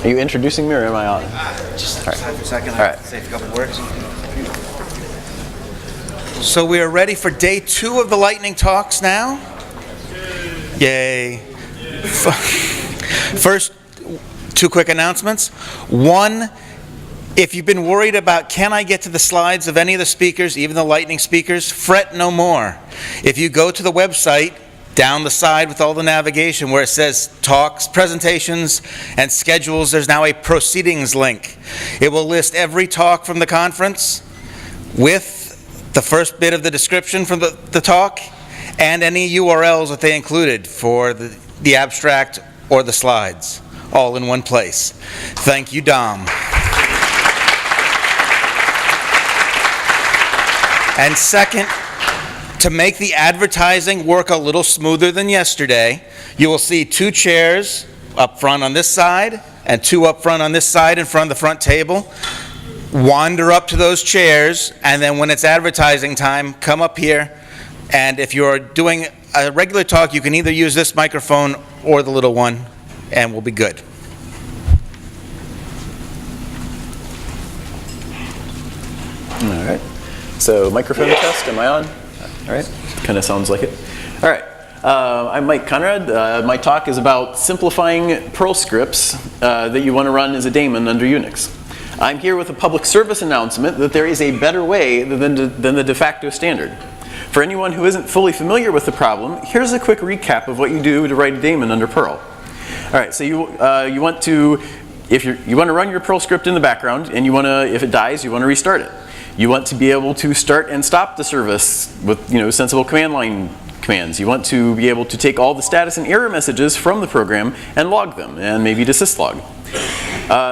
Are you introducing me or am I on? Just time for a second. All right. Say a couple words. So we are ready for day 2 of the lightning talks now. Yay. First, 2 quick announcements. One, if you've been worried about can I get to the slides of any of the speakers, even the lightning speakers, fret no more. If you go to the website, down the side with all the navigation where it says talks, presentations, and schedules, there's now a proceedings link. It will list every talk from the conference with the first bit of the description from the talk and any URLs that they included for the abstract or the slides, all in one place. Thank you, Dom. And second, to make the advertising work a little smoother than yesterday, you will see 2 chairs up front on this side and 2 up front on this side in front of the front table. Wander up to those chairs, and then when it's advertising time, come up here. And if you're doing a regular talk, you can either use this microphone or the little one, and we'll be good. All right. So microphone test, am I on? All right, kind of sounds like it. All right, I'm Mike Conrad. My talk is about simplifying Perl scripts that you want to run as a daemon under Unix. I'm here with a public service announcement that there is a better way than the de facto standard. For anyone who isn't fully familiar with the problem, here's a quick recap of what you do to write a daemon under Perl. All right, so you want to run your Perl script in the background, and if it dies, you want to restart it. You want to be able to start and stop the service with sensible command line commands. You want to be able to take all the status and error messages from the program and log them, and maybe to syslog.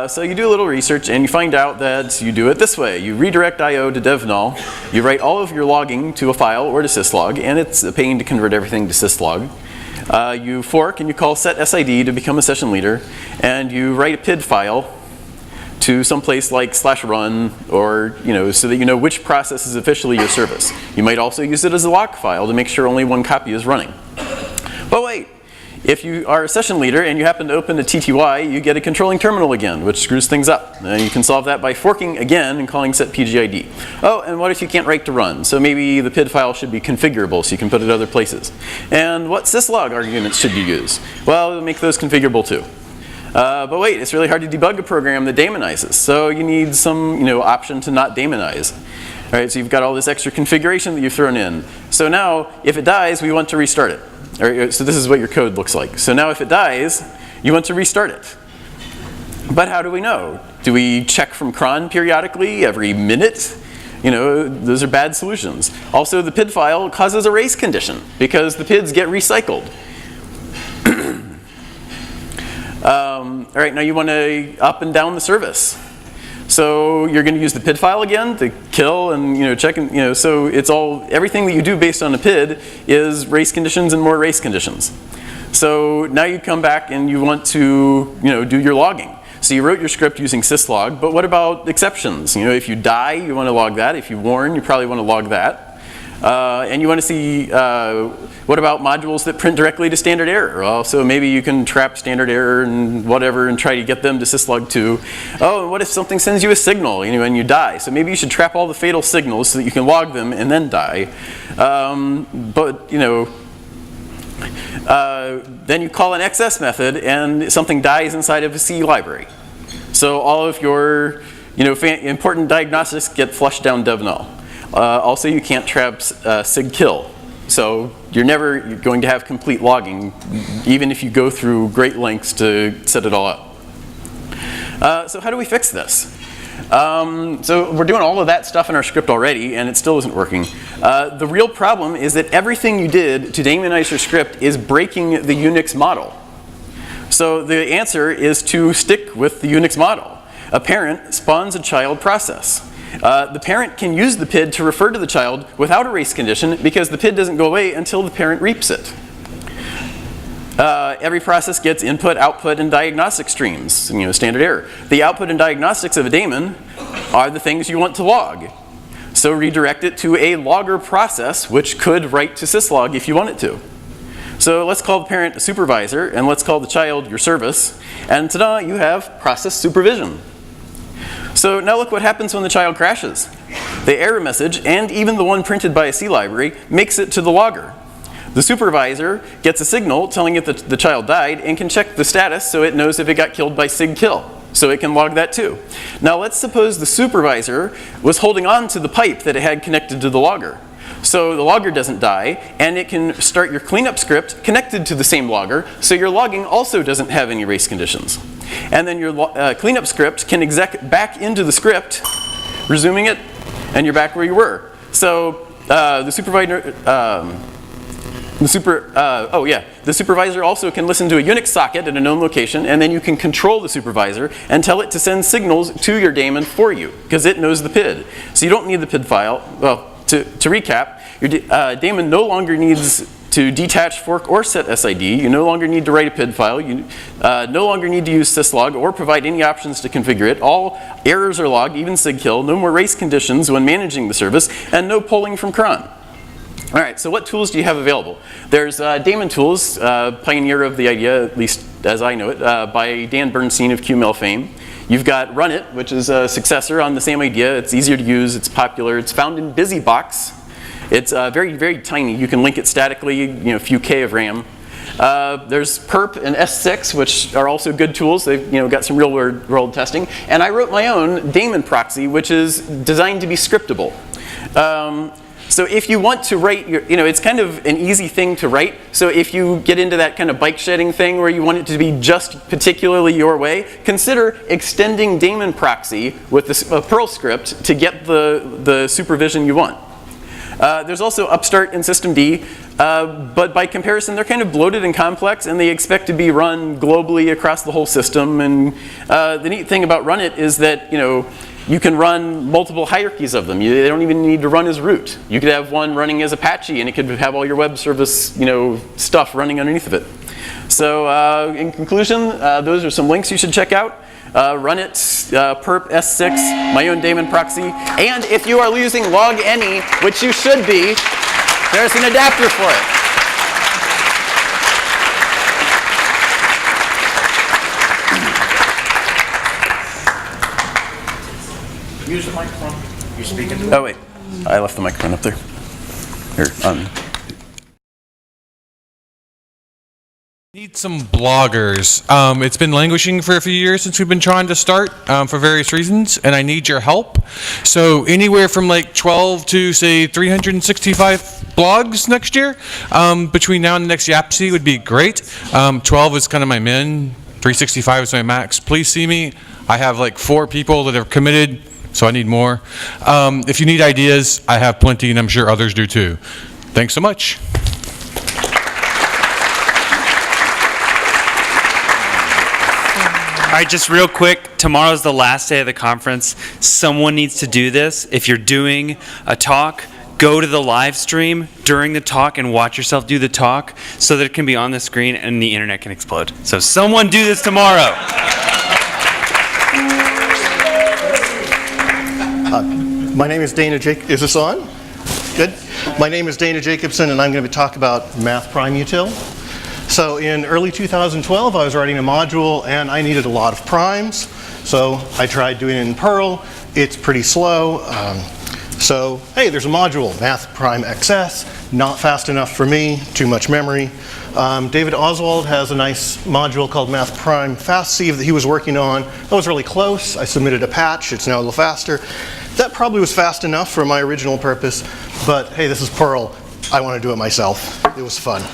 So you do a little research and you find out that you do it this way. You redirect IO to devnull, you write all of your logging to a file or to syslog, and it's a pain to convert everything to syslog. You fork and you call set SID to become a session leader, and you write a PID file to someplace like /run, or so that you know which process is officially your service. You might also use it as a lock file to make sure only one copy is running. But wait, if you are a session leader and you happen to open a TTY, you get a controlling terminal again, which screws things up. And you can solve that by forking again and calling set PGID. Oh, and what if you can't write to run? So maybe the PID file should be configurable so you can put it other places. And what syslog arguments should you use? Well, make those configurable too. But wait, it's really hard to debug a program that daemonizes. So you need some option to not daemonize. All right, so you've got all this extra configuration that you've thrown in. So now, if it dies, we want to restart it. So this is what your code looks like. So now if it dies, you want to restart it. But how do we know? Do we check from cron periodically, every minute? Those are bad solutions. Also, the PID file causes a race condition because the PIDs get recycled. All right, now you want to up and down the service. So you're going to use the PID file again to kill and check and so it's everything that you do based on a PID is race conditions and more race conditions. So now you come back and you want to do your logging. So you wrote your script using syslog, but what about exceptions? If you die, you want to log that. If you warn, you probably want to log that. And you want to see what about modules that print directly to standard error? Well, so maybe you can trap standard error and whatever and try to get them to syslog too. Oh, and what if something sends you a signal and you die? So maybe you should trap all the fatal signals so that you can log them and then die. Then you call an XS method and something dies inside of a C library. So all of your important diagnostics get flushed down devnull. Also, you can't trap sig kill. So you're never going to have complete logging, even if you go through great lengths to set it all up. So how do we fix this? So we're doing all of that stuff in our script already, and it still isn't working. The real problem is that everything you did to daemonize your script is breaking the Unix model. So the answer is to stick with the Unix model. A parent spawns a child process. The parent can use the PID to refer to the child without a race condition because the PID doesn't go away until the parent reaps it. Every process gets input, output, and diagnostic streams, standard error. The output and diagnostics of a daemon are the things you want to log. So redirect it to a logger process, which could write to syslog if you want it to. So let's call the parent a supervisor, and let's call the child your service, and ta-da, you have process supervision. So now look what happens when the child crashes. The error message, and even the one printed by a C library, makes it to the logger. The supervisor gets a signal telling it that the child died and can check the status so it knows if it got killed by sig kill. So it can log that too. Now let's suppose the supervisor was holding on to the pipe that it had connected to the logger. So the logger doesn't die, and it can start your cleanup script connected to the same logger, so your logging also doesn't have any race conditions. And then your cleanup script can exec back into the script, resuming it, and you're back where you were. So the supervisor also can listen to a Unix socket at a known location, and then you can control the supervisor and tell it to send signals to your daemon for you, because it knows the PID. So you don't need the PID file. Well, to recap, your daemon no longer needs to detach, fork, or set SID. You no longer need to write a PID file. You no longer need to use syslog or provide any options to configure it. All errors are logged, even sigkill. No more race conditions when managing the service, and no polling from cron. All right, so what tools do you have available? There's Daemon Tools, pioneer of the idea, at least as I know it, by Dan Bernstein of QML fame. You've got Runit, which is a successor on the same idea. It's easier to use, it's popular. It's found in BusyBox. It's very, very tiny. You can link it statically, a few K of RAM. There's Perp and S6, which are also good tools. They've got some real world testing. And I wrote my own daemon proxy, which is designed to be scriptable. So if you want to write your, it's kind of an easy thing to write. So if you get into that kind of bike shedding thing where you want it to be just particularly your way, consider extending daemon proxy with a Perl script to get the supervision you want. There's also Upstart and systemd, but by comparison, they're kind of bloated and complex, and they expect to be run globally across the whole system. And the neat thing about Runit is that, you can run multiple hierarchies of them. They don't even need to run as root. You could have one running as Apache, and it could have all your web service, stuff running underneath of it. So in conclusion, those are some links you should check out. Runit, Perp, S6, my own daemon proxy, and if you are using log any, which you should be, there's an adapter for it. Use the microphone. You're speaking to it. Oh wait, I left the microphone up there. Here, Need some bloggers. It's been languishing for a few years since we've been trying to start for various reasons, and I need your help. So anywhere from like 12 to say 365 blogs next year, between now and the next YAPC would be great. 12 is kind of my min, 365 is my max. Please see me. I have like 4 people that are committed, so I need more. If you need ideas, I have plenty, and I'm sure others do too. Thanks so much. All right, just real quick, tomorrow's the last day of the conference. Someone needs to do this. If you're doing a talk, go to the live stream during the talk and watch yourself do the talk so that it can be on the screen and the internet can explode. So someone do this tomorrow. My name is Dana Jacobson. Is this on? Good. My name is Dana Jacobson, and I'm going to talk about math prime util. So in early 2012, I was writing a module, and I needed a lot of primes. So I tried doing it in Perl. It's pretty slow. So hey, there's a module, math prime XS. Not fast enough for me. Too much memory. David Oswald has a nice module called math prime fastc that he was working on. That was really close. I submitted a patch. It's now a little faster. That probably was fast enough for my original purpose. But hey, this is Perl. I want to do it myself. It was fun.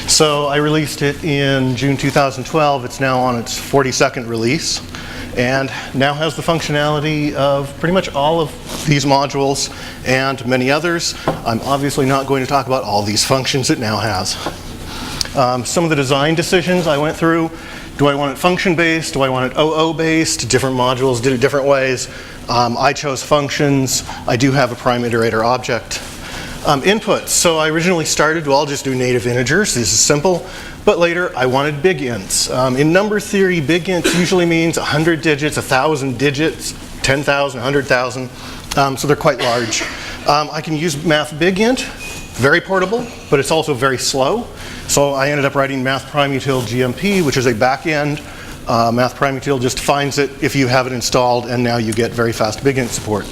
So I released it in June 2012. It's now on its 42nd release, and now has the functionality of pretty much all of these modules and many others. I'm obviously not going to talk about all these functions it now has. Some of the design decisions I went through: do I want it function-based? Do I want it OO-based? Different modules did it different ways. I chose functions. I do have a prime iterator object. Inputs. So I originally started, well, I'll just do native integers. This is simple. But later, I wanted big ints. In number theory, big ints usually means 100 digits, 1,000 digits, 10,000, 100,000. So they're quite large. I can use math big int, very portable, but it's also very slow. So I ended up writing math prime util GMP, which is a back-end. Math prime util just finds it if you have it installed, and now you get very fast big int support.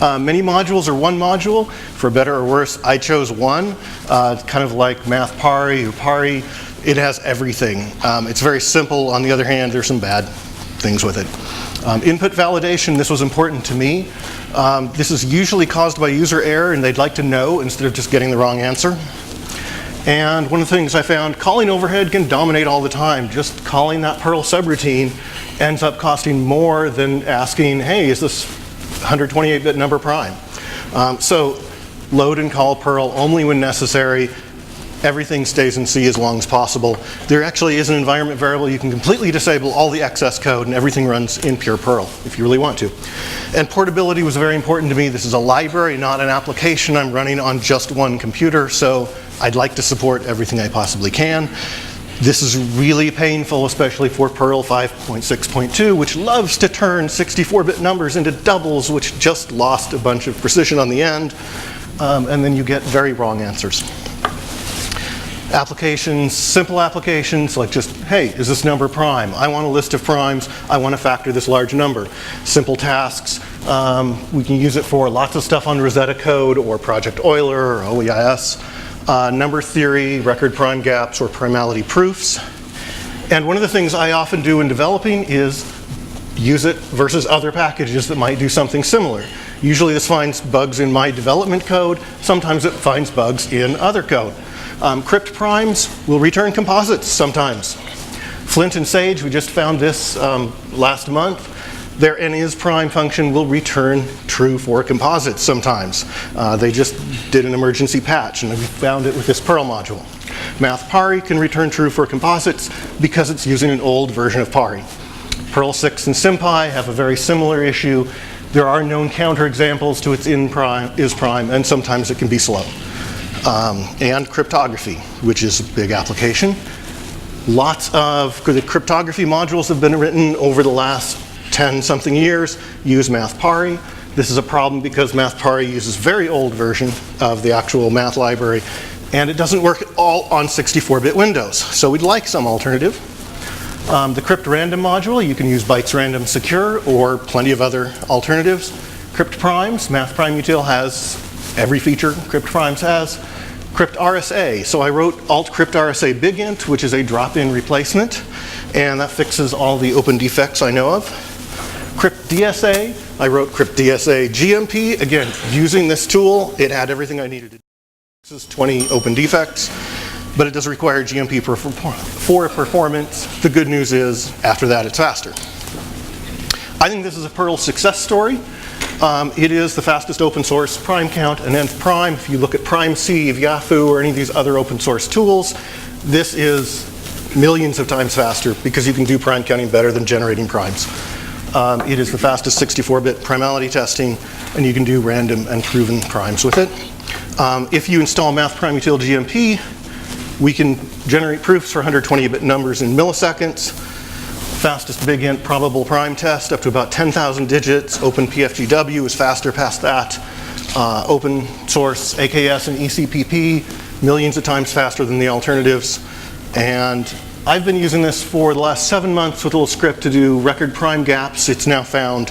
Many modules are one module. For better or worse, I chose one, kind of like math pari or pari. It has everything. It's very simple. On the other hand, there's some bad things with it. Input validation, this was important to me. This is usually caused by user error, and they'd like to know instead of just getting the wrong answer. And one of the things I found, calling overhead can dominate all the time. Just calling that Perl subroutine ends up costing more than asking, hey, is this 128-bit number prime? So load and call Perl only when necessary. Everything stays in C as long as possible. There actually is an environment variable. You can completely disable all the excess code, and everything runs in pure Perl if you really want to. And portability was very important to me. This is a library, not an application. I'm running on just one computer, so I'd like to support everything I possibly can. This is really painful, especially for Perl 5.6.2, which loves to turn 64-bit numbers into doubles, which just lost a bunch of precision on the end, and then you get very wrong answers. Applications, simple applications, like just, hey, is this number prime? I want a list of primes. I want to factor this large number. Simple tasks. We can use it for lots of stuff on Rosetta Code or Project Euler or OEIS. Number theory, record prime gaps, or primality proofs. And one of the things I often do in developing is use it versus other packages that might do something similar. Usually this finds bugs in my development code. Sometimes it finds bugs in other code. Crypt primes will return composites sometimes. Flint and Sage, we just found this last month. Their NISPrime function will return true for composites sometimes. They just did an emergency patch, and we found it with this Perl module. Math pari can return true for composites because it's using an old version of pari. Perl 6 and SymPy have a very similar issue. There are known counterexamples to its isPrime, and sometimes it can be slow. And cryptography, which is a big application. Lots of the cryptography modules have been written over the last 10-something years, use math pari. This is a problem because math pari uses very old version of the actual math library, and it doesn't work at all on 64-bit Windows. So we'd like some alternative. The crypt random module, you can use bytes random secure or plenty of other alternatives. Crypt primes, math prime util has every feature crypt primes has. Crypt RSA, so I wrote alt crypt RSA big int, which is a drop-in replacement, and that fixes all the open defects I know of. Crypt DSA, I wrote crypt DSA GMP, again, using this tool, it had everything I needed to do. This is 20 open defects, but it does require GMP for performance. The good news is, after that, it's faster. I think this is a Perl success story. It is the fastest open source prime count and nth prime. If you look at prime C of Yahoo or any of these other open source tools, this is millions of times faster because you can do prime counting better than generating primes. It is the fastest 64-bit primality testing, and you can do random and proven primes with it. If you install math prime util GMP, we can generate proofs for 120-bit numbers in milliseconds. Fastest big int probable prime test up to about 10,000 digits. Open PFGW is faster past that. Open source AKS and ECPP, millions of times faster than the alternatives. And I've been using this for the last 7 months with a little script to do record prime gaps. It's now found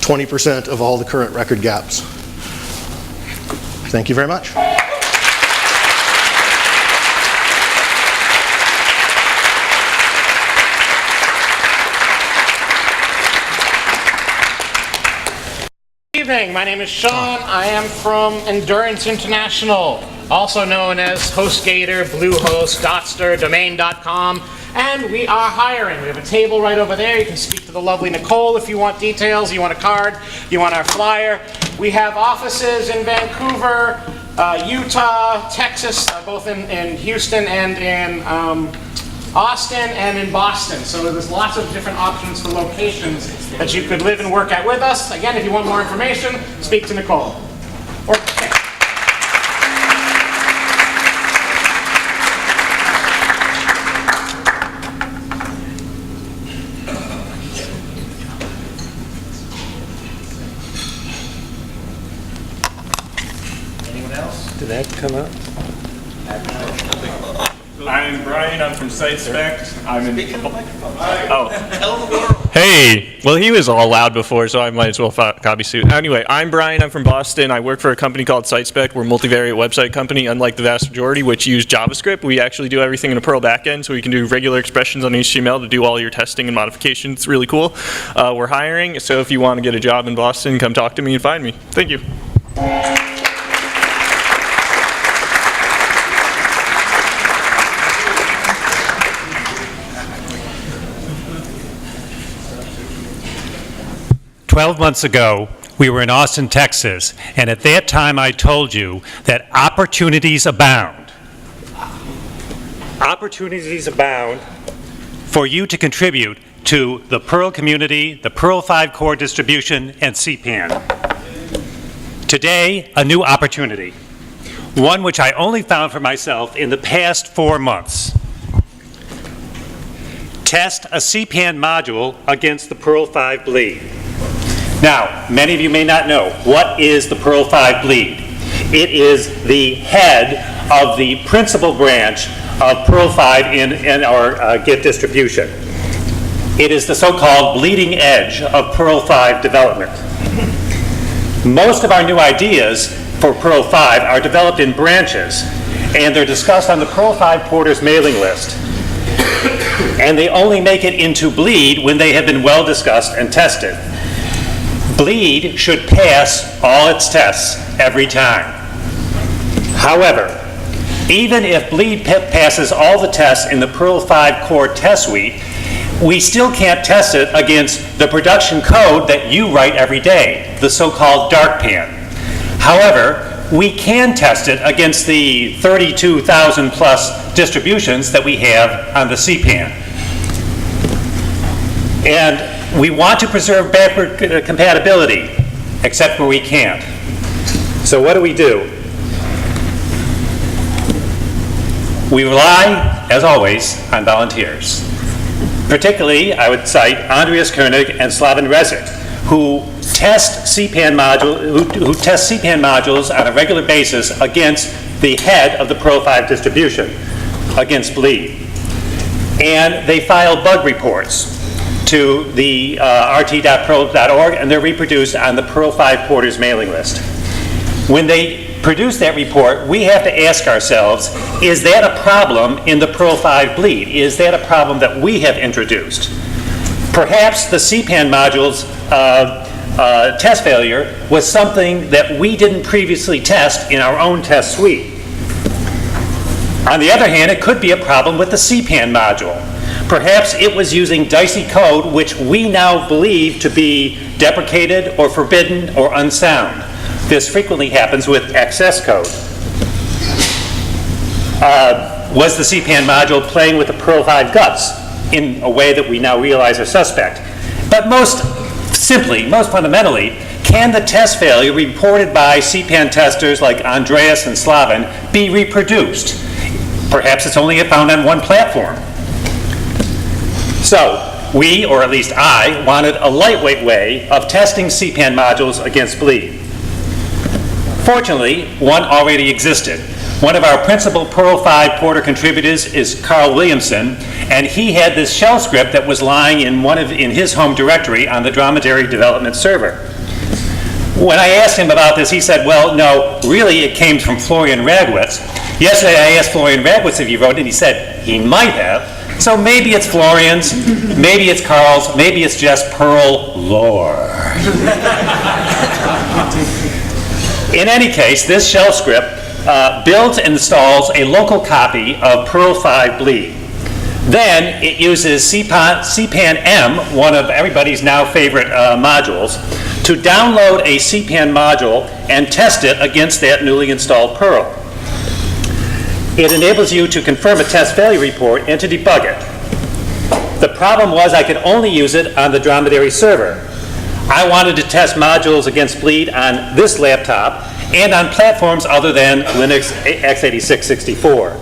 20% of all the current record gaps. Thank you very much. Good evening, my name is Sean. I am from Endurance International, also known as HostGator, Bluehost, Dotster, Domain.com, and we are hiring. We have a table right over there. You can speak to the lovely Nicole if you want details, you want a card, you want our flyer. We have offices in Vancouver, Utah, Texas, both in Houston and in Austin and in Boston. So there's lots of different options for locations that you could live and work at with us. Again, if you want more information, speak to Nicole. Or anyone else? Did that come up? I'm Brian. I'm from SiteSpec. I'm in. Oh. Tell the world. Hey. Well, he was all loud before, so I might as well copy suit. Anyway, I'm Brian. I'm from Boston. I work for a company called SiteSpec. We're a multivariate website company. Unlike the vast majority, which use JavaScript, we actually do everything in a Perl backend, so we can do regular expressions on HTML to do all your testing and modification. It's really cool. We're hiring, so if you want to get a job in Boston, come talk to me and find me. Thank you. 12 months ago, we were in Austin, Texas, and at that time I told you that opportunities abound. Opportunities abound for you to contribute to the Perl community, the Perl 5 core distribution, and CPAN. Today, a new opportunity, one which I only found for myself in the past 4 months. Test a CPAN module against the Perl 5 bleed. Now, many of you may not know, what is the Perl 5 bleed? It is the head of the principal branch of Perl 5 in our Git distribution. It is the so-called bleeding edge of Perl 5 development. Most of our new ideas for Perl 5 are developed in branches, and they're discussed on the Perl 5 Porters mailing list. And they only make it into bleed when they have been well discussed and tested. Bleed should pass all its tests every time. However, even if bleed passes all the tests in the Perl 5 core test suite, we still can't test it against the production code that you write every day, the so-called dark pan. However, we can test it against the 32,000 plus distributions that we have on the CPAN. And we want to preserve backward compatibility, except where we can't. So what do? We rely, as always, on volunteers. Particularly, I would cite Andreas Koenig and Slaven Rezic, who test CPAN modules on a regular basis against the head of the Perl 5 distribution, against bleed. And they file bug reports to the rt.perl.org, and they're reproduced on the Perl 5 Porters mailing list. When they produce that report, we have to ask ourselves, is that a problem in the Perl 5 bleed? Is that a problem that we have introduced? Perhaps the CPAN module's test failure was something that we didn't previously test in our own test suite. On the other hand, it could be a problem with the CPAN module. Perhaps it was using dicey code which we now believe to be deprecated or forbidden or unsound. This frequently happens with XS code. Was the CPAN module playing with the Perl 5 guts in a way that we now realize are suspect? But most fundamentally, can the test failure reported by CPAN testers like Andreas and Slaven be reproduced? Perhaps it's only found on one platform. So, we, or at least I, wanted a lightweight way of testing CPAN modules against bleed. Fortunately, one already existed. One of our principal Perl 5 Porter contributors is Carl Williamson, and he had this shell script that was lying in his home directory on the Dromedary development server. When I asked him about this, he said, well, no, really it came from Florian Ragwitz. Yesterday I asked Florian Ragwitz if he wrote it, and he said he might have. So maybe it's Florian's, maybe it's Carl's, maybe it's just Perl lore. In any case, this shell script builds and installs a local copy of Perl 5 bleed. Then it uses CPAN-M, one of everybody's now favorite modules, to download a CPAN module and test it against that newly installed Perl. It enables you to confirm a test failure report and to debug it. The problem was I could only use it on the Dromedary server. I wanted to test modules against bleed on this laptop and on platforms other than Linux x86 64.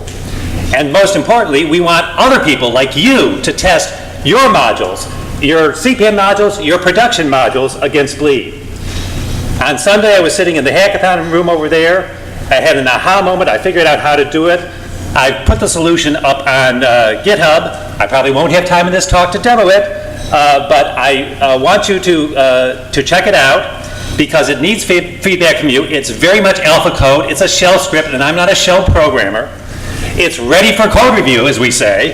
And most importantly, we want other people like you to test your modules, your CPAN modules, your production modules against bleed. On Sunday, I was sitting in the hackathon room over there, I had an aha moment. I figured out how to do it. I put the solution up on GitHub. I probably won't have time in this talk to demo it, but I want you to check it out because it needs feedback from you. It's very much alpha code. It's a shell script, and I'm not a shell programmer. It's ready for code review, as we say.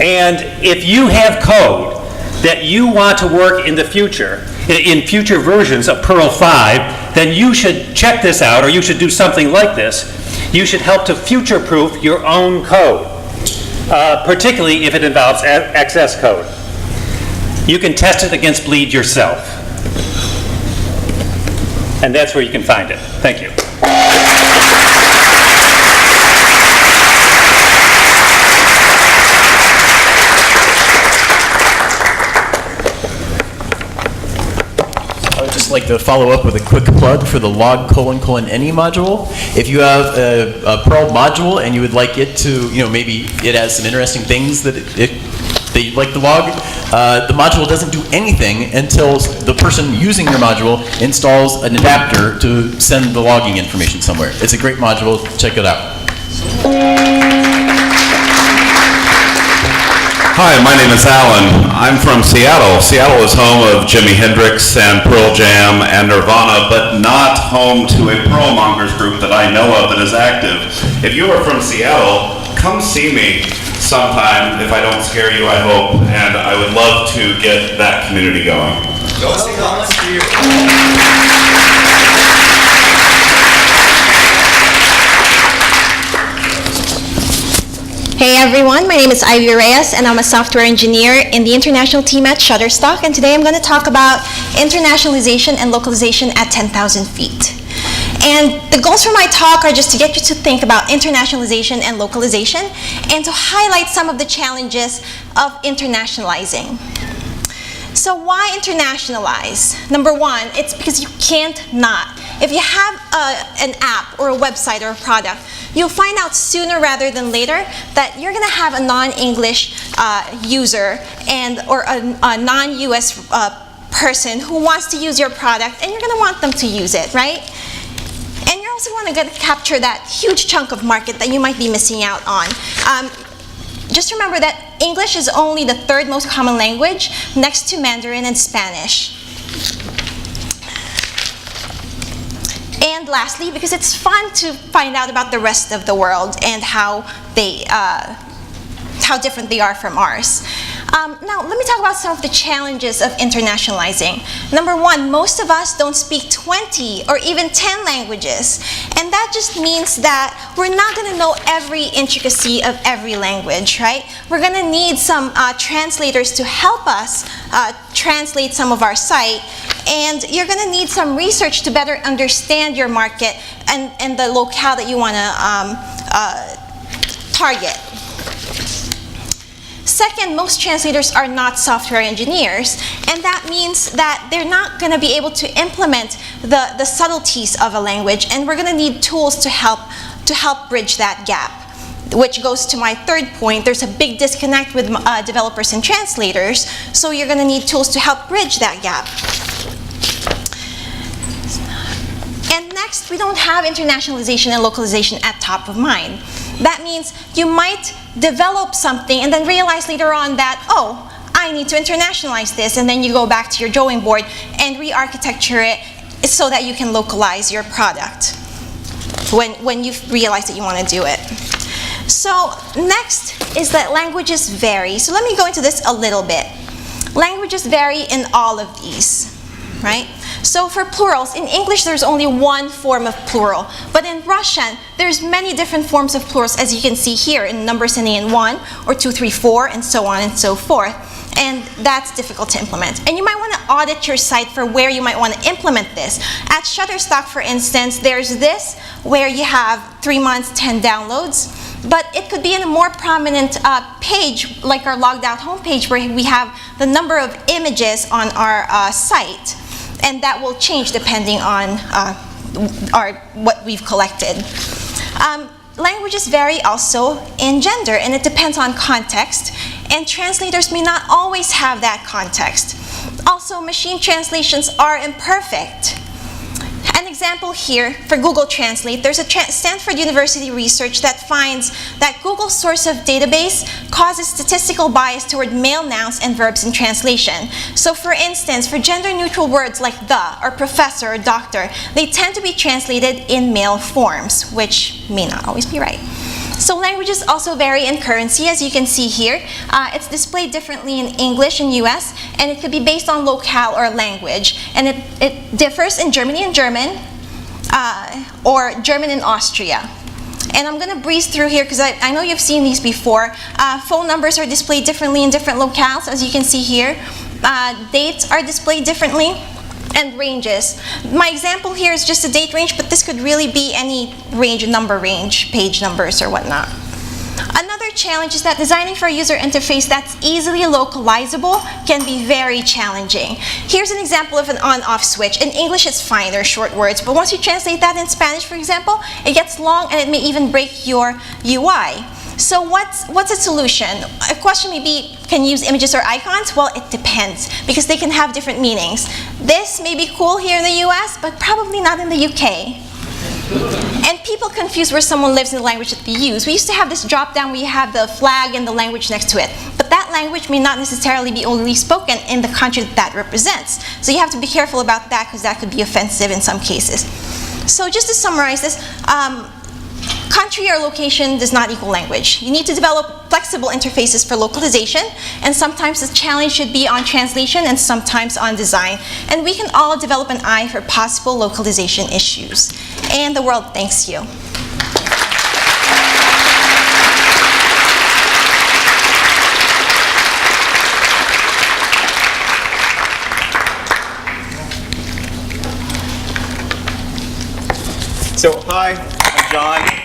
And if you have code that you want to work in the future, in future versions of Perl 5, then you should check this out, or you should do something like this. You should help to future-proof your own code, particularly if it involves XS code. You can test it against bleed yourself. And that's where you can find it. Thank you. I would just like to follow up with a quick plug for the log::any module. If you have a Perl module and you would like it to, maybe it has some interesting things that that you'd like to log, the module doesn't do anything until the person using your module installs an adapter to send the logging information somewhere. It's a great module. Check it out. Hi, my name is Alan. I'm from Seattle. Seattle is home of Jimi Hendrix and Pearl Jam and Nirvana, but not home to a Perl mongers group that I know of that is active. If you are from Seattle, come see me sometime, if I don't scare you, I hope, and I would love to get that community going. Go see Hey everyone, my name is Avery and I'm a software engineer in the international team at Shutterstock, and today I'm going to talk about internationalization and localization at 10,000 feet. And the goals for my talk are just to get you to think about internationalization and localization and to highlight some of the challenges of internationalizing. So why internationalize? Number one, it's because you can't not. If you have an app or a website or a product, you'll find out sooner rather than later that you're going to have a non-English user or a non-US person who wants to use your product, and you're going to want them to use it, right? And you're also going to capture that huge chunk of market that you might be missing out on. Just remember that English is only the third most common language next to Mandarin and Spanish. And lastly, because it's fun to find out about the rest of the world and how different they are from ours. Now, let me talk about some of the challenges of internationalizing. Number one, most of us don't speak 20 or even 10 languages. And that just means that we're not going to know every intricacy of every language, right? We're going to need some translators to help us translate some of our site. And you're going to need some research to better understand your market and the locale that you want to target. Second, most translators are not software engineers, and that means that they're not going to be able to implement the subtleties of a language, and we're going to need tools to help bridge that gap. Which goes to my third point, there's a big disconnect with developers and translators, so you're going to need tools to help bridge that gap. And next, we don't have internationalization and localization at top of mind. That means you might develop something and then realize later on that, oh, I need to internationalize this, and then you go back to your drawing board and re-architecture it so that you can localize your product when you realize that you want to do it. So next is that languages vary. So let me go into this a little bit. Languages vary in all of these, right? So for plurals, in English there's only one form of plural, but in Russian there's many different forms of plurals, as you can see here, in numbers ending in 1 or 2, 3, 4, and so on and so forth. And that's difficult to implement. And you might want to audit your site for where you might want to implement this. At Shutterstock, for instance, there's this where you have 3 months, 10 downloads. But it could be in a more prominent page, like our logged out homepage, where we have the number of images on our site. And that will change depending on what we've collected. Languages vary also in gender, and it depends on context. And translators may not always have that context. Also, machine translations are imperfect. An example here for Google Translate, there's a Stanford University research that finds that Google's source of database causes statistical bias toward male nouns and verbs in translation. So for instance, for gender-neutral words like the, or professor, or doctor, they tend to be translated in male forms, which may not always be right. So languages also vary in currency, as you can see here. It's displayed differently in English in US, and it could be based on locale or language. And it differs in Germany and German, or German and Austria. And I'm going to breeze through here because I know you've seen these before. Phone numbers are displayed differently in different locales, as you can see here. Dates are displayed differently. And ranges. My example here is just a date range, but this could really be any range, number range, page numbers or whatnot. Another challenge is that designing for a user interface that's easily localizable can be very challenging. Here's an example of an on-off switch. In English, it's fine, they're short words, but once you translate that in Spanish, for example, it gets long and it may even break your UI. So what's a solution? A question may be, can you use images or icons? Well, it depends, because they can have different meanings. This may be cool here in the US, but probably not in the UK. And people confuse where someone lives in the language that they use. We used to have this drop-down where you have the flag and the language next to it. But that language may not necessarily be only spoken in the country that represents. So you have to be careful about that, because that could be offensive in some cases. So just to summarize this, country or location does not equal language. You need to develop flexible interfaces for localization, and sometimes the challenge should be on translation and sometimes on design. And we can all develop an eye for possible localization issues. And the world thanks you. So, hi, I'm John.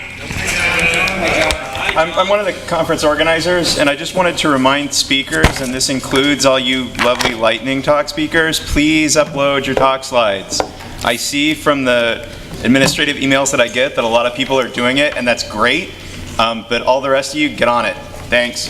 I'm one of the conference organizers, and I just wanted to remind speakers, and this includes all you lovely lightning talk speakers, please upload your talk slides. I see from the administrative emails that I get that a lot of people are doing it, and that's great, but all the rest of you, get on it. Thanks.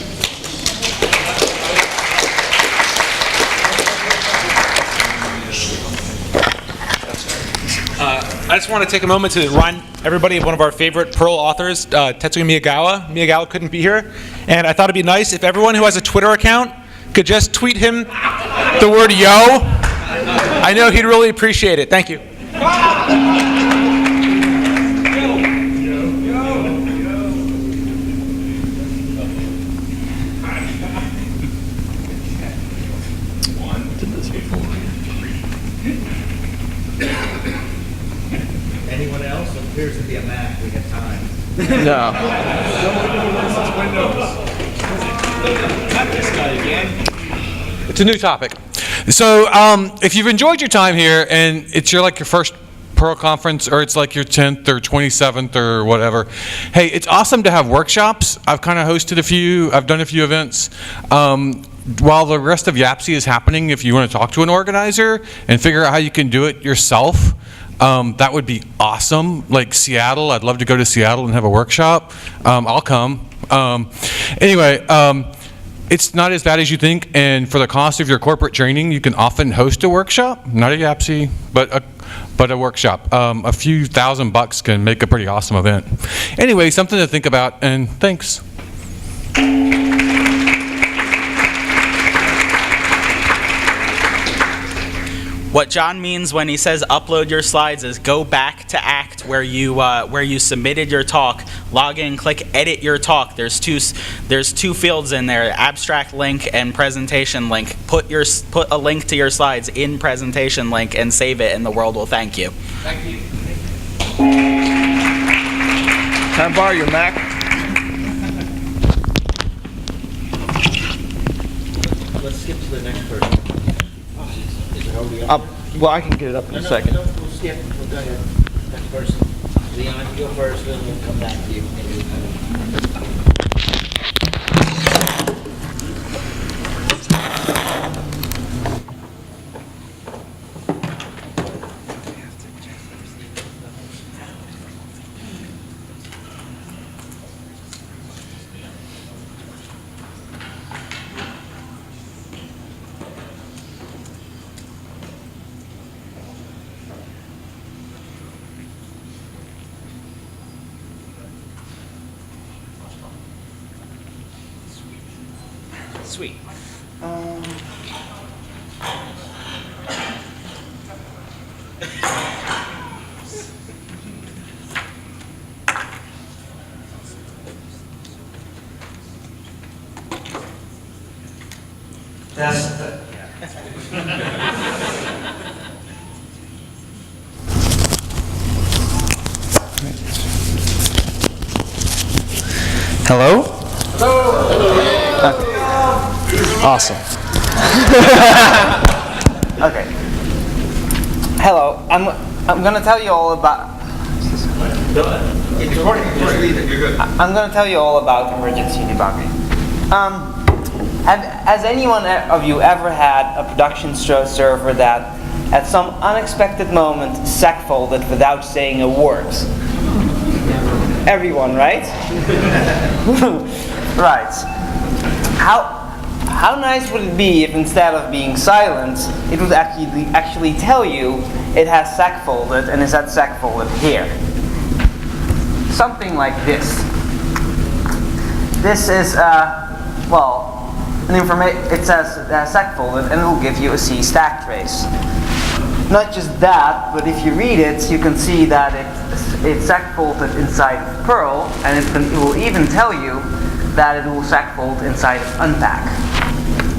I just want to take a moment to remind everybody of one of our favorite Perl authors, Tetsuya Miyagawa. Miyagawa couldn't be here, and I thought it'd be nice if everyone who has a Twitter account could just tweet him the word yo. I know he'd really appreciate it. Thank you. Anyone else? It appears to be a Mac. We have time. No. It's a new topic. So if you've enjoyed your time here and it's your first Perl conference, or it's like your 10th or 27th or whatever, hey, it's awesome to have workshops. I've kind of hosted a few. I've done a few events. While the rest of YAPC is happening, if you want to talk to an organizer and figure out how you can do it yourself, that would be awesome. Like Seattle, I'd love to go to Seattle and have a workshop. I'll come. Anyway, it's not as bad as you think, and for the cost of your corporate training, you can often host a workshop, not a YAPC, but a workshop. A few $1,000 can make a pretty awesome event. Anyway, something to think about, and thanks. What John means when he says upload your slides is go back to ACT where you submitted your talk, log in, click edit your talk. There's two fields in there, abstract link and presentation link. Put a link to your slides in presentation link and save it, and the world will thank you. Thank you. Can I borrow your Mac? Let's skip to the next person. Well, I can get it up in a second. No, we'll skip. We'll go ahead. Next person. Leon, you go first, then we'll come back to you. Sweet. Hello? Awesome. Okay. Hello. I'm going to tell you all about. I'm going to tell you all about emergency debugging. Has anyone of you ever had a production server that, at some unexpected moment, segfolded without saying a word? Everyone, right? Right. How nice would it be if instead of being silent, it would actually tell you it has segfolded and is at segfolded here? Something like this. This is it says segfolded and it will give you a C stack trace. Not just that, but if you read it, you can see that it's segfolded inside of Perl, and it will even tell you that it will segfold inside of unpack.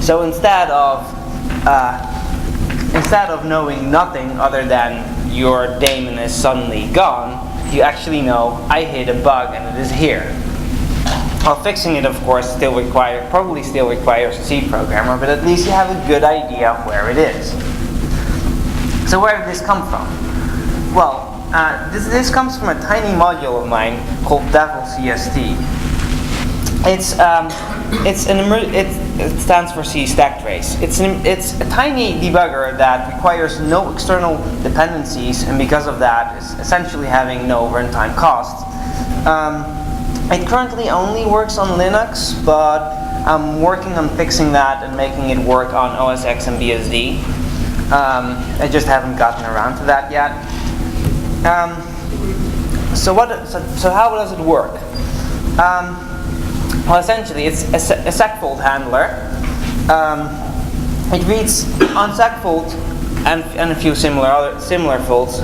So instead of knowing nothing other than your daemon is suddenly gone, you actually know I hit a bug and it is here. Well, fixing it, of course, probably still requires a C programmer, but at least you have a good idea of where it is. So where did this come from? Well, this comes from a tiny module of mine called Devil CST. It stands for C stack trace. It's a tiny debugger that requires no external dependencies, and because of that, is essentially having no runtime cost. It currently only works on Linux, but I'm working on fixing that and making it work on OS X and BSD. I just haven't gotten around to that yet. So how does it work? Well, essentially, it's a segfold handler. It reads on segfold and a few similar folds.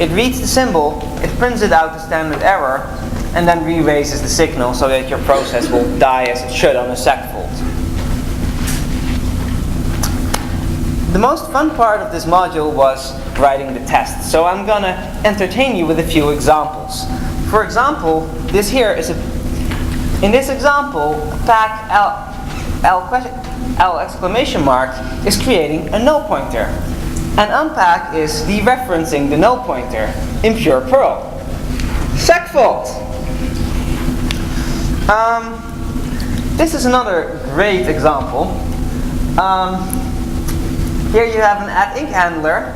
It reads the symbol, it prints it out as standard error, and then re-raises the signal so that your process will die as it should on a segfold. The most fun part of this module was writing the test, so I'm gonna entertain you with a few examples. For example, this here is in this example, pack L exclamation mark is creating a null pointer, and unpack is dereferencing the null pointer in pure Perl. Segfold. This is another great example. Here you have an add-inc handler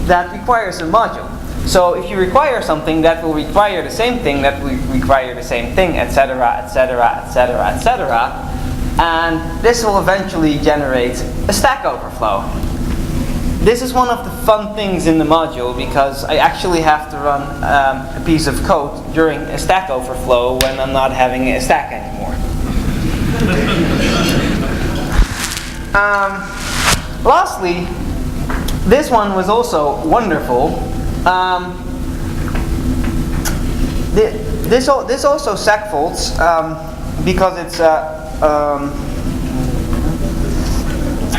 that requires a module. So if you require something, that will require the same thing, that will require the same thing, etc., etc., etc., etc. And this will eventually generate a Stack Overflow. This is one of the fun things in the module because I actually have to run a piece of code during a Stack Overflow when I'm not having a stack anymore. Lastly, this one was also wonderful. This also segfolds because it's I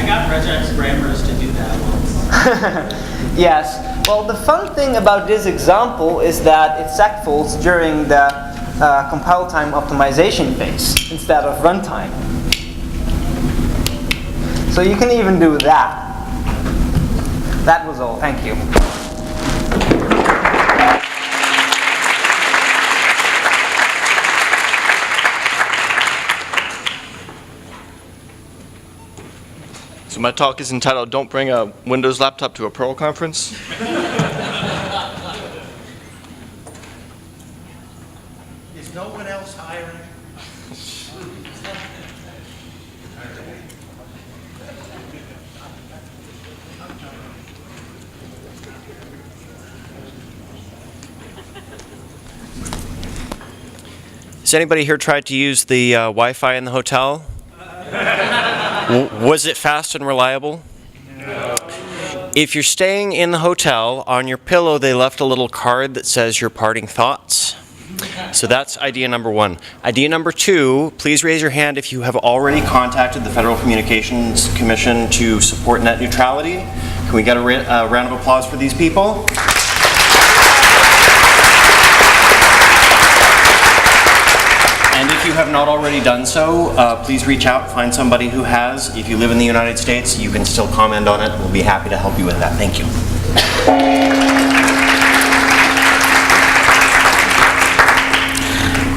got regex grammars to do that once. Yes. Well, the fun thing about this example is that it segfolds during the compile time optimization phase instead of runtime. So you can even do that. That was all. Thank you. So my talk is entitled, Don't Bring a Windows Laptop to a Perl Conference. Is no one else hiring? Has anybody here tried to use the Wi-Fi in the hotel? Was it fast and reliable? If you're staying in the hotel, on your pillow they left a little card that says your parting thoughts. So that's idea number 1. Idea number 2, please raise your hand if you have already contacted the Federal Communications Commission to support net neutrality. Can we get a round of applause for these people? And if you have not already done so, please reach out, find somebody who has. If you live in the United States, you can still comment on it. We'll be happy to help you with that. Thank you.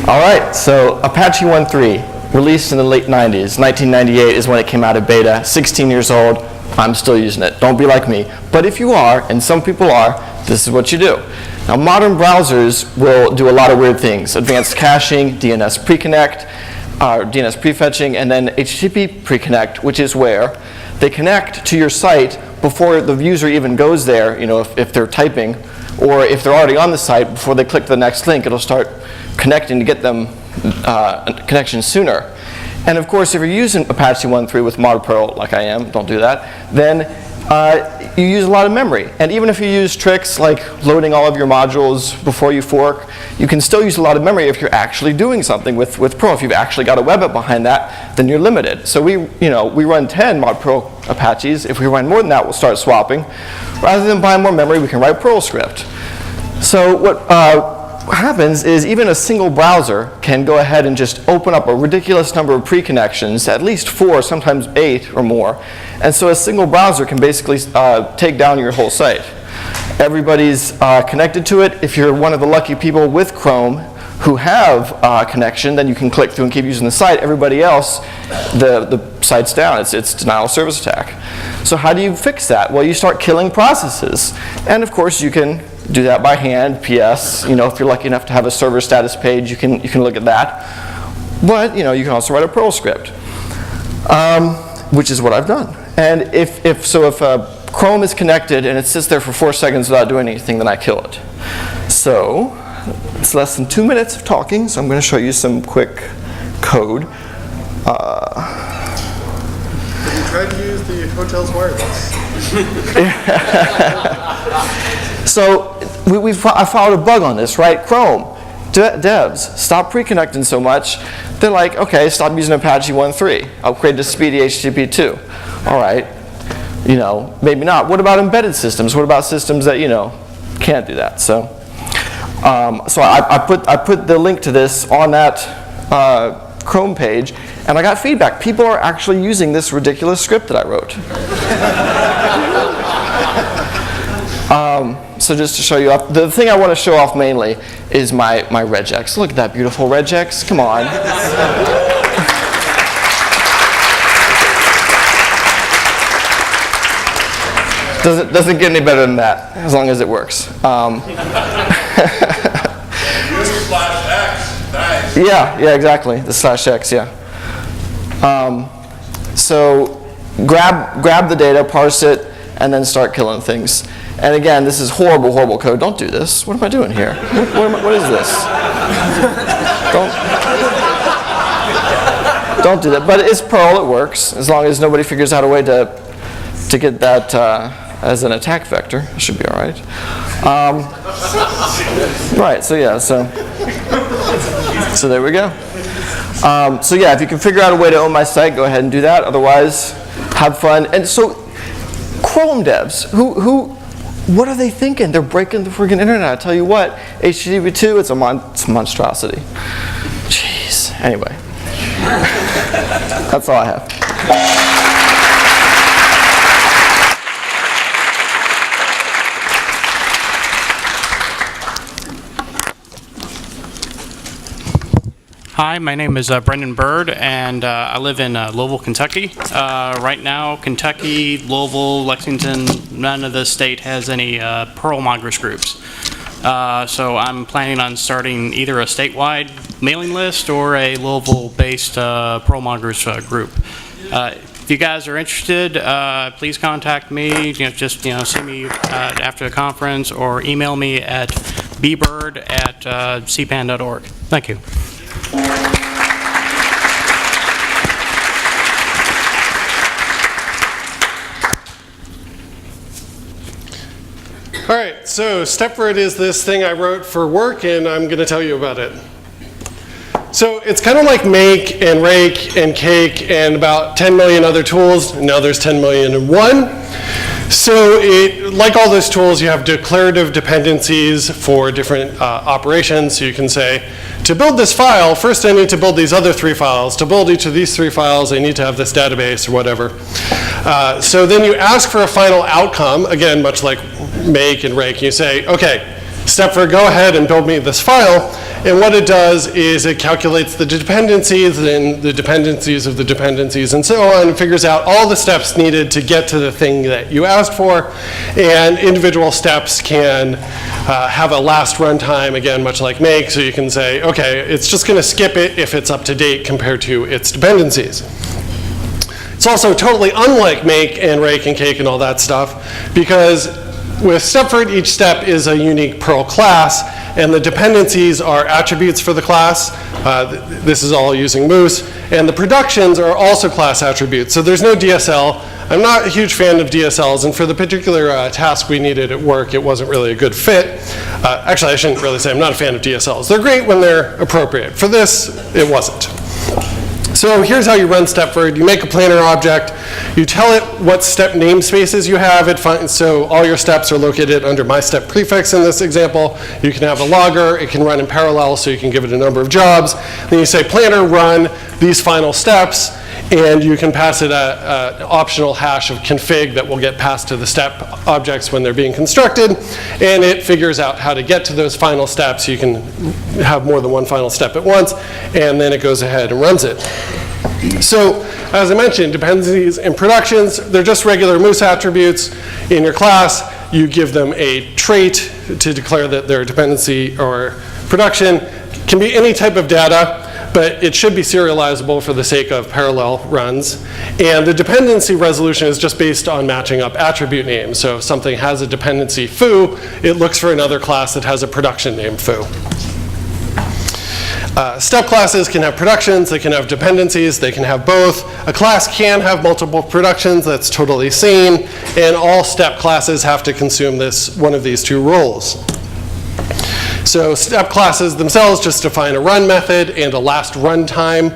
All right, so Apache 1.3, released in the late 90s. 1998 is when it came out of beta. 16 years old, I'm still using it. Don't be like me. But if you are, and some people are, this is what you do. Now, modern browsers will do a lot of weird things. Advanced caching, DNS pre-connect, DNS prefetching, and then HTTP pre-connect, which is where they connect to your site before the user even goes there, if they're typing, or if they're already on the site, before they click the next link, it'll start connecting to get them a connection sooner. And of course, if you're using Apache 1.3 with Model Perl, like I am, don't do that, then you use a lot of memory. And even if you use tricks like loading all of your modules before you fork, you can still use a lot of memory if you're actually doing something with Perl. If you've actually got a web app behind that, then you're limited. So we run 10 Mod Perl Apaches. If we run more than that, we'll start swapping. Rather than buying more memory, we can write Perl script. So what happens is even a single browser can go ahead and just open up a ridiculous number of pre-connections, at least 4, sometimes 8 or more. And so a single browser can basically take down your whole site. Everybody's connected to it. If you're one of the lucky people with Chrome who have a connection, then you can click through and keep using the site. Everybody else, the site's down. It's denial of service attack. So how do you fix that? Well, you start killing processes. And of course, you can do that by hand, PS. If you're lucky enough to have a server status page, you can look at that. But you can also write a Perl script, which is what I've done. And if Chrome is connected and it sits there for 4 seconds without doing anything, then I kill it. So it's less than 2 minutes of talking, so I'm going to show you some quick code. Have you tried to use the hotel's wireless? So I found a bug on this, right? Chrome, devs, stop pre-connecting so much. They're like, okay, stop using Apache 1.3. Upgrade to speedy HTTP 2. All right, maybe not. What about embedded systems? What about systems that, can't do that? So I put the link to this on that Chrome page, and I got feedback. People are actually using this ridiculous script that I wrote. So just to show you off, the thing I want to show off mainly is my regex. Look at that beautiful regex. Come on. Doesn't get any better than that, as long as it works. /x, nice. Yeah, exactly. The /x, yeah. So grab the data, parse it, and then start killing things. And again, this is horrible, horrible code. Don't do this. What am I doing here? What is this? Don't do that. But it's Perl. It works. As long as nobody figures out a way to get that as an attack vector, it should be all right. Right. So yeah. So there we go. So yeah, if you can figure out a way to own my site, go ahead and do that. Otherwise, have fun. And so, Chrome devs, what are they thinking? They're breaking the freaking internet. I tell you what, HTTP 2, it's a monstrosity. Jeez. Anyway, that's all I have. Hi, my name is Brendan Bird, and I live in Louisville, Kentucky. Right now, Kentucky, Louisville, Lexington, none of the state has any Perl mongers groups. So I'm planning on starting either a statewide mailing list or a Louisville-based Perl mongers group. If you guys are interested, please contact me. Just see me after the conference or email me at bbird@cpan.org. Thank you. so Stepford is this thing I wrote for work, and I'm going to tell you about it. So it's kind of like make and rake and cake and about 10 million other tools. Now there's 10 million and one. So like all those tools, you have declarative dependencies for different operations. So you can say, to build this file, first I need to build these other 3 files. To build each of these 3 files, I need to have this database or whatever. So then you ask for a final outcome, again, much like make and rake. You say, okay, Stepford, go ahead and build me this file. And what it does is it calculates the dependencies and the dependencies of the dependencies and so on, and figures out all the steps needed to get to the thing that you asked for. And individual steps can have a last runtime, again, much like make. So you can say, okay, it's just going to skip it if it's up to date compared to its dependencies. It's also totally unlike make and rake and cake and all that stuff, because with Stepford, each step is a unique Perl class, and the dependencies are attributes for the class. This is all using Moose. And the productions are also class attributes. So there's no DSL. I'm not a huge fan of DSLs, and for the particular task we needed at work, it wasn't really a good fit. Actually, I shouldn't really say I'm not a fan of DSLs. They're great when they're appropriate. For this, it wasn't. So here's how you run Stepford. You make a planner object. You tell it what step namespaces you have. So all your steps are located under my step prefix in this example. You can have a logger. It can run in parallel, so you can give it a number of jobs. Then you say, planner, run these final steps. And you can pass it an optional hash of config that will get passed to the step objects when they're being constructed. And it figures out how to get to those final steps. You can have more than one final step at once. And then it goes ahead and runs it. So as I mentioned, dependencies and productions, they're just regular Moose attributes. In your class, you give them a trait to declare that they're a dependency or production. It can be any type of data, but it should be serializable for the sake of parallel runs. And the dependency resolution is just based on matching up attribute names. So if something has a dependency foo, it looks for another class that has a production name foo. Step classes can have productions, they can have dependencies, they can have both. A class can have multiple productions, that's totally sane, and all step classes have to consume one of these 2 roles. So step classes themselves just define a run method and a last runtime.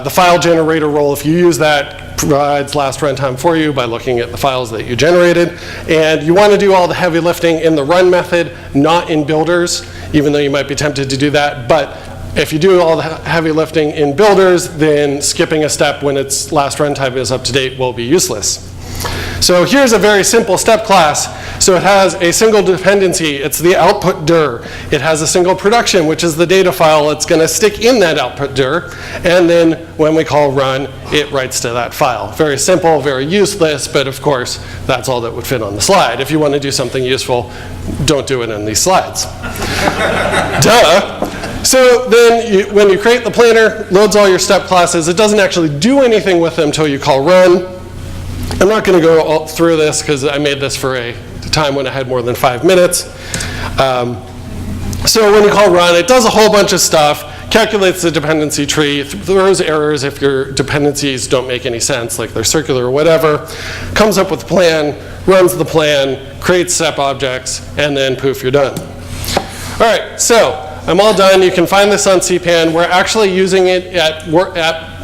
The file generator role, if you use that, provides last runtime for you by looking at the files that you generated. And you want to do all the heavy lifting in the run method, not in builders, even though you might be tempted to do that. But if you do all the heavy lifting in builders, then skipping a step when its last runtime is up to date will be useless. So here's a very simple step class. So it has a single dependency. It's the output dir. It has a single production, which is the data file. It's going to stick in that output dir. And then when we call run, it writes to that file. Very simple, very useless, but of course, that's all that would fit on the slide. If you want to do something useful, don't do it in these slides. Duh. So then when you create the planner, loads all your step classes. It doesn't actually do anything with them until you call run. I'm not going to go all through this because I made this for a time when I had more than 5 minutes. So when you call run, it does a whole bunch of stuff, calculates the dependency tree, throws errors if your dependencies don't make any sense, like they're circular or whatever, comes up with a plan, runs the plan, creates step objects, and then poof, you're done. All right, so I'm all done. You can find this on CPAN. We're actually using it at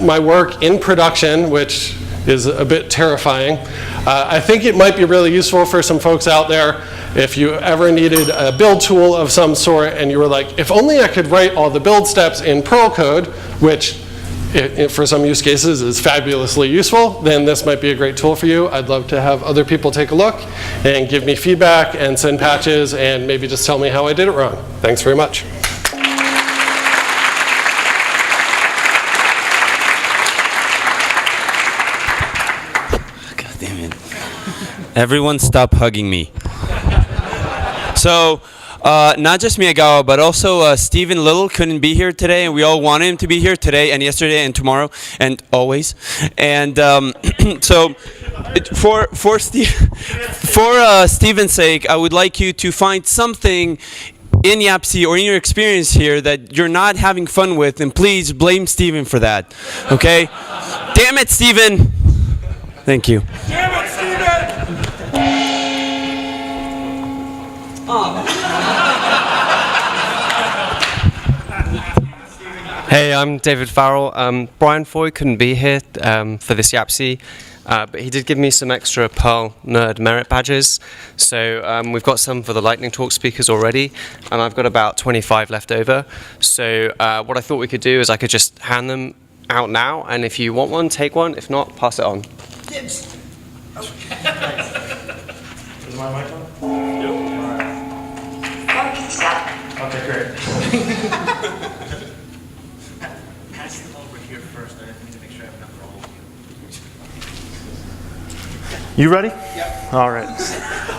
my work in production, which is a bit terrifying. I think it might be really useful for some folks out there if you ever needed a build tool of some sort and you were like, if only I could write all the build steps in Perl code, which for some use cases is fabulously useful, then this might be a great tool for you. I'd love to have other people take a look and give me feedback and send patches and maybe just tell me how I did it wrong. Thanks very much. Everyone stop hugging me. So, not just Miyagawa, but also Stephen Little couldn't be here today, and we all wanted him to be here today and yesterday and tomorrow and always. And so, for Stephen's sake, I would like you to find something in YAPC or in your experience here that you're not having fun with, and please blame Stephen for that. Okay? Damn it, Stephen! Thank you. Damn it, Stephen! Hey, I'm David Farrell. Brian Foy couldn't be here for this YAPC, but he did give me some extra Perl Nerd Merit badges. So we've got some for the Lightning Talk speakers already, and I've got about 25 left over. So what I thought we could do is I could just hand them out now, and if you want one, take one. If not, pass it on. Is my mic on? Okay, great. Pass them over here first. I need to make sure I have enough for all of You ready? Yep. All right.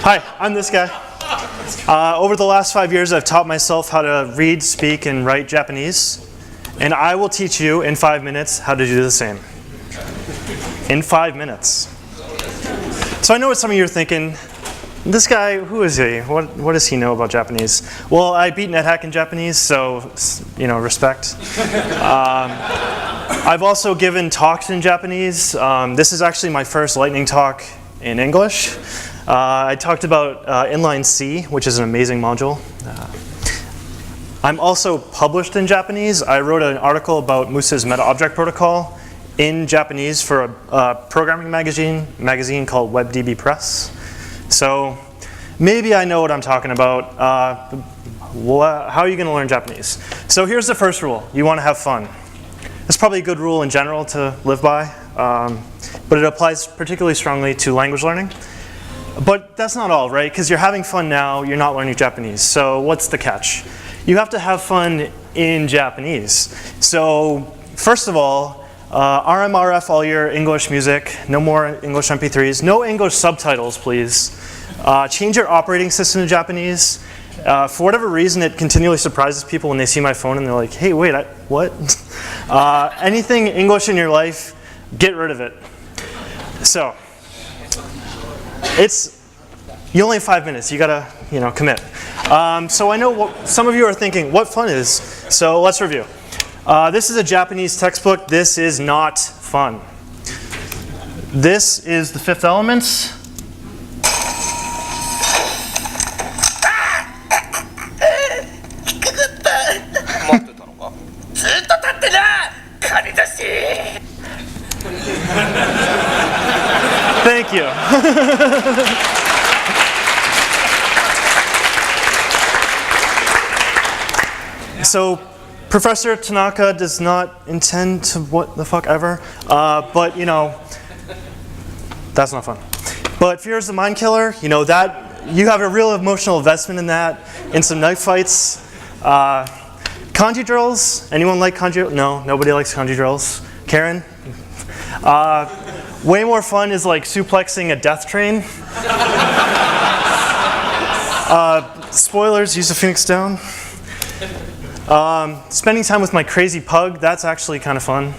Hi, I'm this guy. Over the last 5 years, I've taught myself how to read, speak, and write Japanese. And I will teach you in 5 minutes how to do the same. In 5 minutes. So I know what some of you are thinking. This guy, who is he? What does he know about Japanese? Well, I beat NetHack in Japanese, so, respect. I've also given talks in Japanese. This is actually my first Lightning talk in English. I talked about inline C, which is an amazing module. I'm also published in Japanese. I wrote an article about Musa's meta-object protocol in Japanese for a programming magazine called WebDB Press. So maybe I know what I'm talking about. How are you going to learn Japanese? So here's the first rule. You want to have fun. It's probably a good rule in general to live by, but it applies particularly strongly to language learning. But that's not all, right? Because you're having fun now, you're not learning Japanese. So what's the catch? You have to have fun in Japanese. So first of all, RMRF all your English music, no more English MP3s, no English subtitles, please. Change your operating system to Japanese. For whatever reason, it continually surprises people when they see my phone and they're like, hey, wait, what? Anything English in your life, get rid of it. So, you only have 5 minutes, you gotta, commit. So I know what some of you are thinking, what fun is? So let's review. This is a Japanese textbook. This is not fun. This is the Fifth Elements. Thank you. So Professor Tanaka does not intend to what the fuck ever, but that's not fun. But Fear is the Mind Killer, that you have a real emotional investment in that, in some knife fights. Kanji drills, anyone like kanji? No, nobody likes kanji drills. Karen? Way more fun is like suplexing a death train. Spoilers, use the Phoenix down. Spending time with my crazy pug, that's actually kind of fun.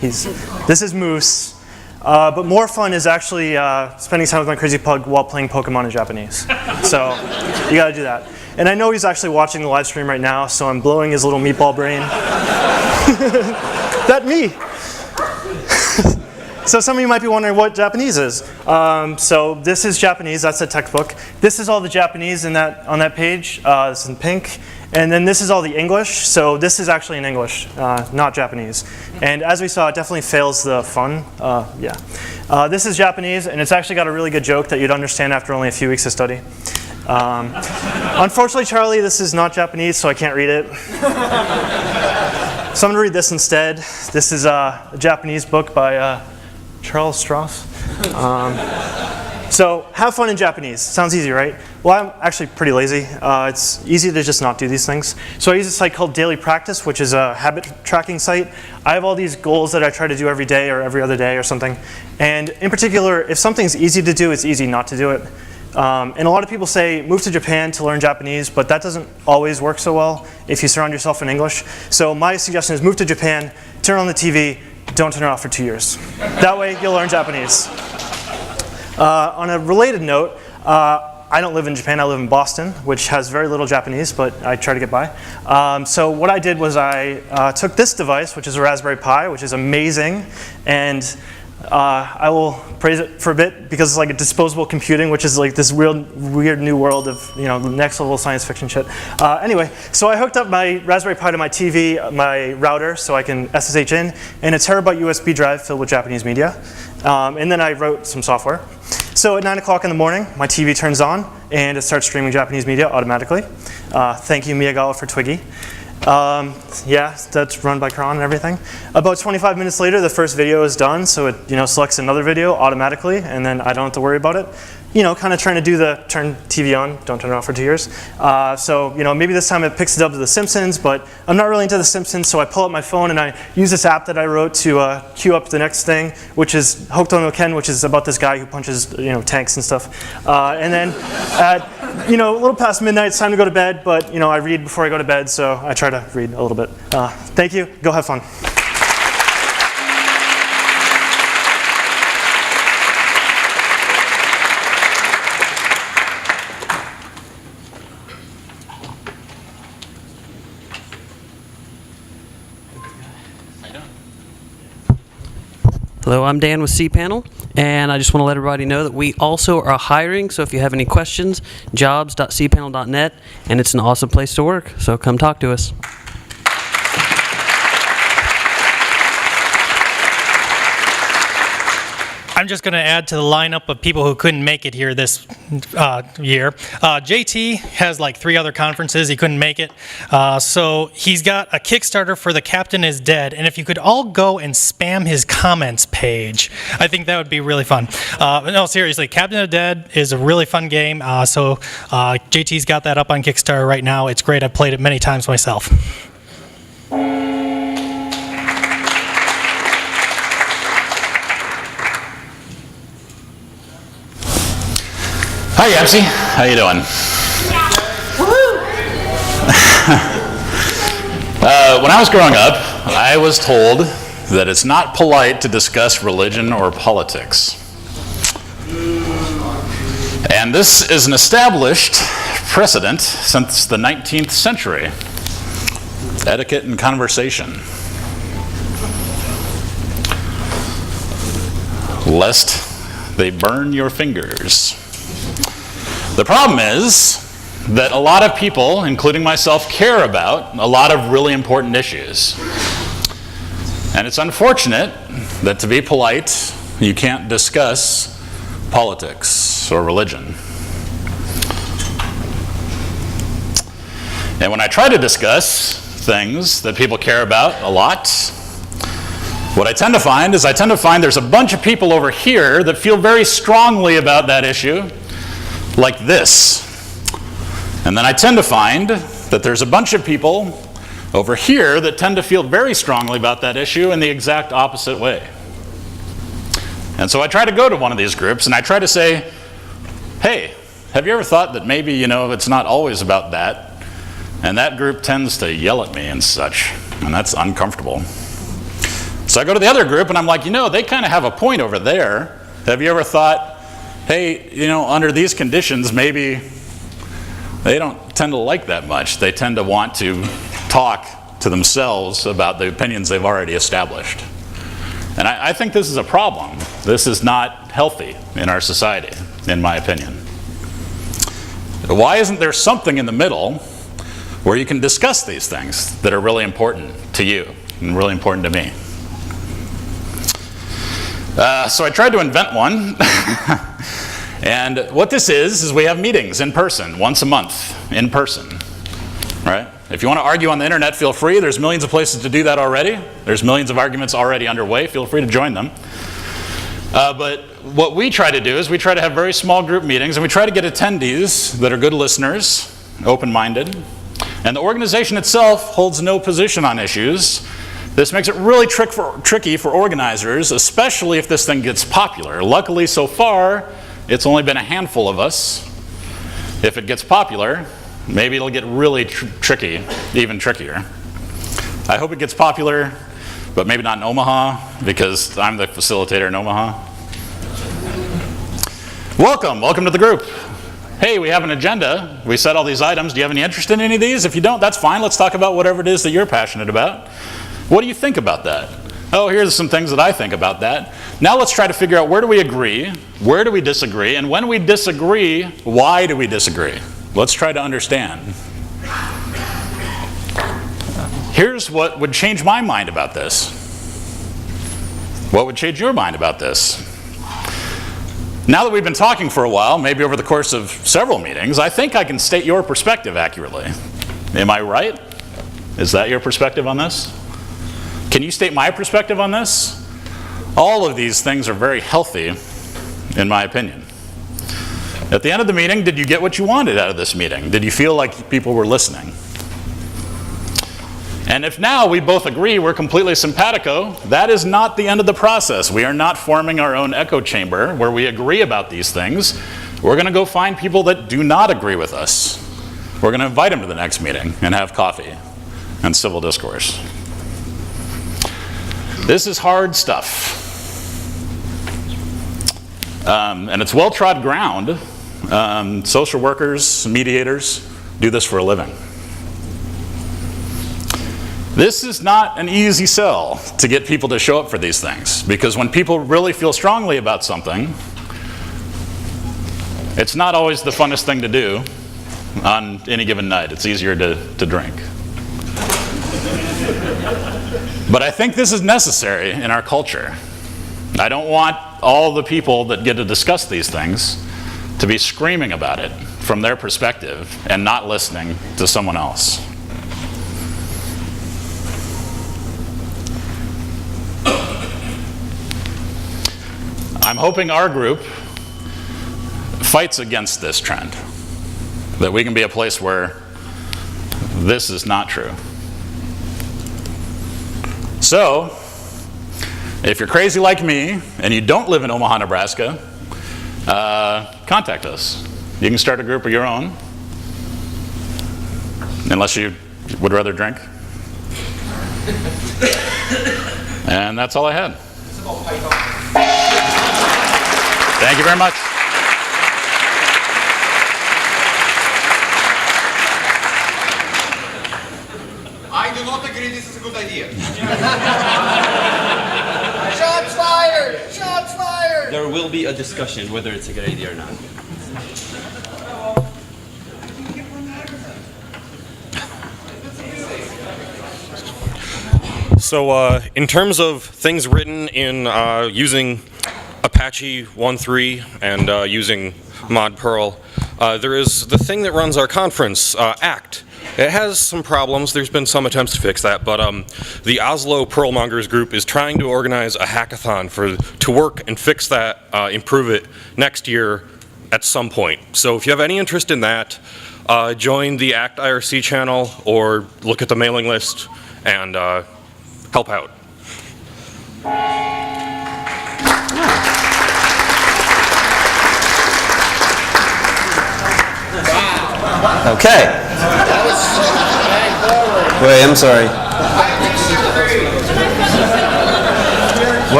This is Moose. But more fun is actually spending time with my crazy pug while playing Pokemon in Japanese. So you gotta do that. And I know he's actually watching the live stream right now, so I'm blowing his little meatball brain. That me. So some of you might be wondering what Japanese is. So this is Japanese, that's a textbook. This is all the Japanese on that page, it's in pink. And then this is all the English, so this is actually in English, not Japanese. And as we saw, it definitely fails the fun, this is Japanese, and it's actually got a really good joke that you'd understand after only a few weeks of study. Unfortunately, Charlie, this is not Japanese, so I can't read it. So I'm gonna read this instead. This is a Japanese book by Charles Strauss. So have fun in Japanese. Sounds easy, right? Well, I'm actually pretty lazy. It's easy to just not do these things. So I use a site called Daily Practice, which is a habit tracking site. I have all these goals that I try to do every day or every other day or something. And in particular, if something's easy to do, it's easy not to do it. And a lot of people say, move to Japan to learn Japanese, but that doesn't always work so well if you surround yourself in English. So my suggestion is move to Japan, turn on the TV, don't turn it off for 2 years. That way you'll learn Japanese. On a related note, I don't live in Japan, I live in Boston, which has very little Japanese, but I try to get by. So what I did was I took this device, which is a Raspberry Pi, which is amazing, and I will praise it for a bit because it's like a disposable computing, which is like this weird new world of, you know, next level science fiction shit. Anyway, so I hooked up my Raspberry Pi to my TV, my router, so I can SSH in, and a terabyte USB drive filled with Japanese media. And then I wrote some software. So at 9 o'clock in the morning, my TV turns on, and it starts streaming Japanese media automatically. Thank you, Miyagawa, for Twiggy. Yeah, that's run by cron and everything. About 25 minutes later, the first video is done, so it, you know, selects another video automatically, and then I don't have to worry about it. You know, kind of trying to do the turn TV on, don't turn it off for 2 years. So, you know, maybe this time it picks it up to The Simpsons, but I'm not really into The Simpsons, so I pull up my phone and I use this app that I wrote to queue up the next thing, which is Hokuto no Ken, which is about this guy who punches, you know, tanks and stuff. And then at, you know, a little past midnight, it's time to go to bed, but, you know, I read before I go to bed, so I try to read a little bit. Thank you. Go have fun. Hello, I'm Dan with cPanel, and I just want to let everybody know that we also are hiring, so if you have any questions, jobs.cpanel.net, and it's an awesome place to work, so come talk to us. I'm just going to add to the lineup of people who couldn't make it here this year. JT has like 3 other conferences. He couldn't make it. So he's got a Kickstarter for The Captain is Dead. And if you could all go and spam his comments page, I think that would be really fun. No, seriously, Captain is Dead is a really fun game. So JT's got that up on Kickstarter right now. It's great. I've played it many times myself. Hi, Yepsy. How you doing? When I was growing up, I was told that it's not polite to discuss religion or politics. And this is an established precedent since the 19th century. Etiquette and conversation. Lest they burn your fingers. The problem is that a lot of people, including myself, care about a lot of really important issues. And it's unfortunate that to be polite, you can't discuss politics or religion. And when I try to discuss things that people care about a lot, what I tend to find is there's a bunch of people over here that feel very strongly about that issue, like this. And then I tend to find that there's a bunch of people over here that tend to feel very strongly about that issue in the exact opposite way. And so I try to go to one of these groups and I try to say, hey, have you ever thought that maybe, you know, it's not always about that? And that group tends to yell at me and such, and that's uncomfortable. So I go to the other group and I'm like, you know, they kind of have a point over there. Have you ever thought, hey, you know, under these conditions, maybe they don't tend to like that much. They tend to want to talk to themselves about the opinions they've already established. And I think this is a problem. This is not healthy in our society, in my opinion. Why isn't there something in the middle where you can discuss these things that are really important to you and really important to me? So I tried to invent one. And what this is we have meetings in person, once a month, in person, right? If you want to argue on the internet, feel free. There's millions of places to do that already. There's millions of arguments already underway. Feel free to join them. But what we try to do is we try to have very small group meetings, and we try to get attendees that are good listeners, open-minded. And the organization itself holds no position on issues. This makes it really tricky for organizers, especially if this thing gets popular. Luckily, so far, it's only been a handful of us. If it gets popular, maybe it'll get really tricky, even trickier. I hope it gets popular, but maybe not in Omaha, because I'm the facilitator in Omaha. Welcome to the group. Hey, we have an agenda. We set all these items. Do you have any interest in any of these? If you don't, that's fine. Let's talk about whatever it is that you're passionate about. What do you think about that? Oh, here's some things that I think about that. Now let's try to figure out where do we agree, where do we disagree, and when we disagree, why do we disagree? Let's try to understand. Here's what would change my mind about this. What would change your mind about this? Now that we've been talking for a while, maybe over the course of several meetings, I think I can state your perspective accurately. Am I right? Is that your perspective on this? Can you state my perspective on this? All of these things are very healthy, in my opinion. At the end of the meeting, did you get what you wanted out of this meeting? Did you feel like people were listening? And if now we both agree we're completely simpatico, that is not the end of the process. We are not forming our own echo chamber where we agree about these things. We're going to go find people that do not agree with us. We're going to invite them to the next meeting and have coffee and civil discourse. This is hard stuff. And it's well-trod ground. Social workers, mediators do this for a living. This is not an easy sell to get people to show up for these things, because when people really feel strongly about something, it's not always the funnest thing to do on any given night. It's easier to drink. But I think this is necessary in our culture. I don't want all the people that get to discuss these things to be screaming about it from their perspective and not listening to someone else. I'm hoping our group fights against this trend, that we can be a place where this is not true. So, if you're crazy like me and you don't live in Omaha, Nebraska, contact us. You can start a group of your own, unless you would rather drink. And that's all I had. Thank you very much. I do not agree this is a good idea. Shots fired! Shots fired! There will be a discussion whether it's a good idea or not. So in terms of things written in using Apache 1.3 and using mod Perl, there is the thing that runs our conference, ACT. It has some problems. There's been some attempts to fix that, but the Oslo Perlmongers group is trying to organize a hackathon to work and fix that, improve it next year at some point. So if you have any interest in that, join the ACT IRC channel or look at the mailing list and help out. Okay. Wait, I'm sorry.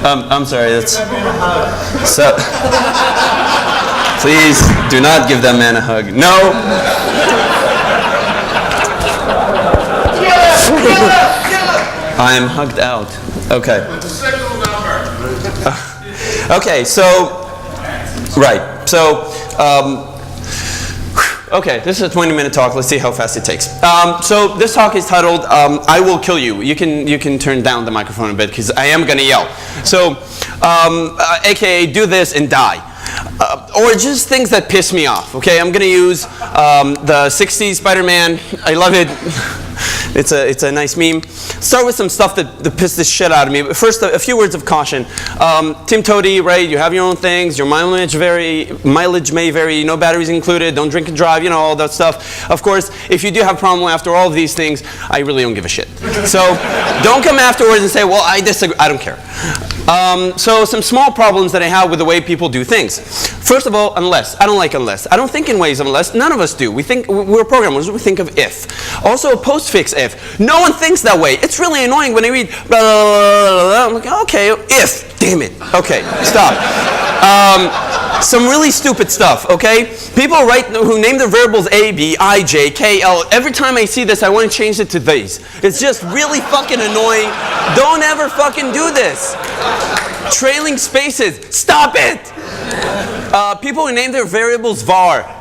I'm sorry, that's... So... Please, do not give that man a hug. No! I am hugged out. Okay. Okay, so... Right, so... Okay, this is a 20-minute talk. Let's see how fast it takes. So this talk is titled "I Will Kill You." You can turn down the microphone a bit because I am gonna yell. So, AKA do this and die, or just things that piss me off. Okay, I'm gonna use the '60s Spider-Man. I love it. It's a nice meme. Start with some stuff that pissed the shit out of me. But first, a few words of caution. Tim Toady, right? You have your own things. Your mileage may vary. No batteries included. Don't drink and drive. You know, all that stuff. Of course, if you do have a problem after all of these things, I really don't give a shit. So don't come afterwards and say, well, I disagree. I don't care. So some small problems that I have with the way people do things. First of all, unless. I don't like unless. I don't think in ways of unless. None of us do. We're programmers. We think of if. Also, a postfix if. No one thinks that way. It's really annoying when I read blah, blah, blah, blah, blah. I'm like, okay, if. Damn it. Okay, stop. Some really stupid stuff, okay? People who name their variables A, B, I, J, K, L. Every time I see this, I want to change it to these. It's just really fucking annoying. Don't ever fucking do this. Trailing spaces. Stop it! People who name their variables var.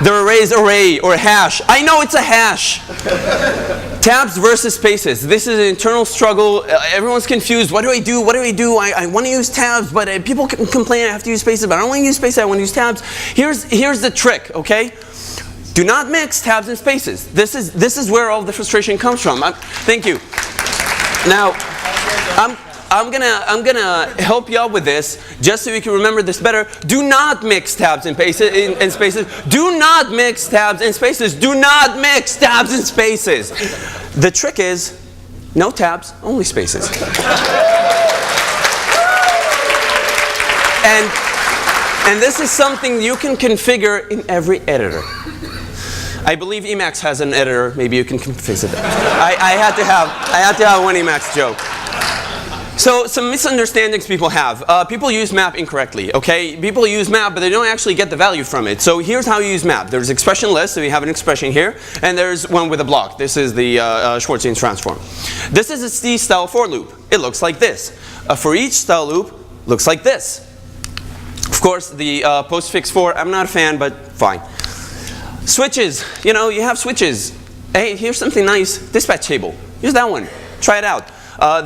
Their arrays array or hash. I know it's a hash. Tabs versus spaces. This is an internal struggle. Everyone's confused. What do I do? What do I do? I want to use tabs, but people complain I have to use spaces, but I don't want to use spaces. I want to use tabs. Here's the trick, okay? Do not mix tabs and spaces. This is where all the frustration comes from. Thank you. Now, I'm gonna help you out with this, just so you can remember this better. Do not mix tabs and spaces. Do not mix tabs and spaces. Do not mix tabs and spaces. The trick is, no tabs, only spaces. And this is something you can configure in every editor. I believe Emacs has an editor. Maybe you can configure it. I had to have one Emacs joke. So some misunderstandings people have. People use map incorrectly, okay? People use map, but they don't actually get the value from it. So here's how you use map. There's expression list, so we have an expression here, and there's one with a block. This is the Schwarzian transform. This is a C-style for loop. It looks like this. A for each style loop looks like this. Of course, the postfix for, I'm not a fan, but fine. Switches, you know, you have switches. Hey, here's something nice, dispatch table. Use that one, try it out.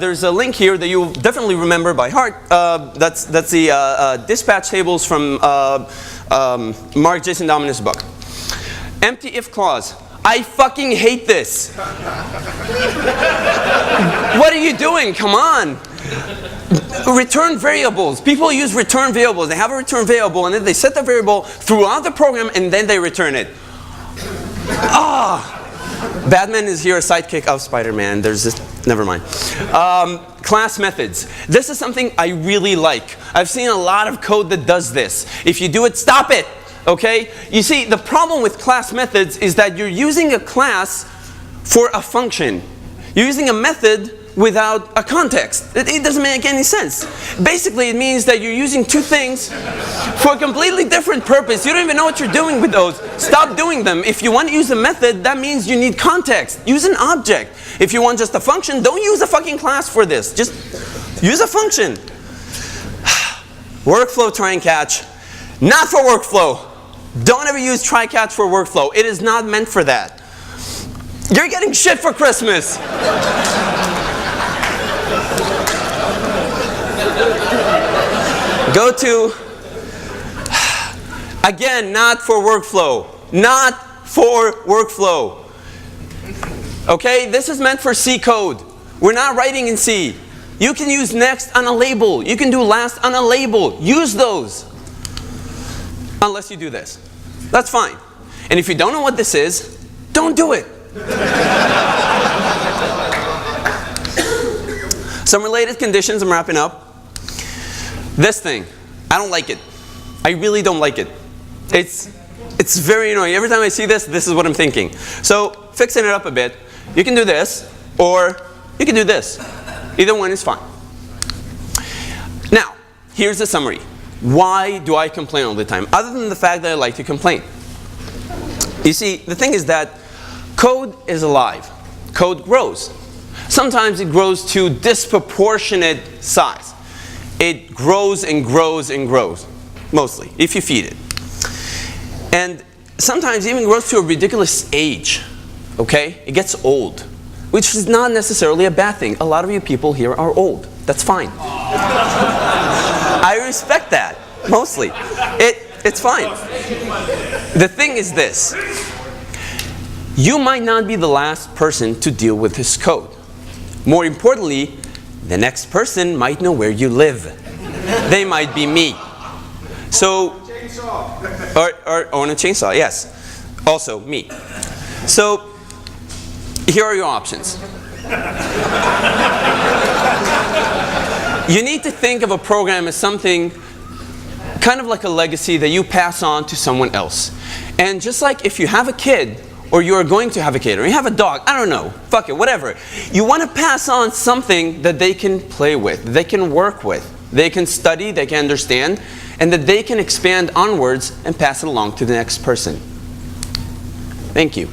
There's a link here that you'll definitely remember by heart. That's the dispatch tables from Mark Jason Dominus' book. Empty if clause. I fucking hate this. What are you doing? Come on. Return variables. People use return variables. They have a return variable and then they set the variable throughout the program and then they return it. Batman is here, a sidekick of Spider-Man. There's this, never mind. Class methods. This is something I really like. I've seen a lot of code that does this. If you do it, stop it, okay? You see, the problem with class methods is that you're using a class for a function. You're using a method without a context. It doesn't make any sense. Basically, it means that you're using two things for a completely different purpose. You don't even know what you're doing with those. Stop doing them. If you want to use a method, that means you need context. Use an object. If you want just a function, don't use a fucking class for this. Just use a function. Workflow try and catch. Not for workflow. Don't ever use try catch for workflow. It is not meant for that. You're getting shit for Christmas. Go to, again, not for workflow. Not for workflow. Okay, this is meant for C code. We're not writing in C. You can use next on a label. You can do last on a label. Use those. Unless you do this. That's fine. And if you don't know what this is, don't do it. Some related conditions, I'm wrapping up. This thing, I don't like it. I really don't like it. It's very annoying. Every time I see this, this is what I'm thinking. So fixing it up a bit, you can do this, or you can do this. Either one is fine. Now, here's the summary. Why do I complain all the time? Other than the fact that I like to complain. You see, the thing is that code is alive. Code grows. Sometimes it grows to disproportionate size. It grows and grows and grows, mostly, if you feed it. And sometimes it even grows to a ridiculous age, okay? It gets old, which is not necessarily a bad thing. A lot of you people here are old. That's fine. I respect that, mostly. It's fine. The thing is this. You might not be the last person to deal with this code. More importantly, the next person might know where you live. They might be me. So, or on a chainsaw, yes. Also, me. So, here are your options. You need to think of a program as something kind of like a legacy that you pass on to someone else. And just like if you have a kid, or you are going to have a kid, or you have a dog, I don't know, fuck it, whatever. You want to pass on something that they can play with, they can work with, they can study, they can understand, and that they can expand onwards and pass it along to the next person. Thank you.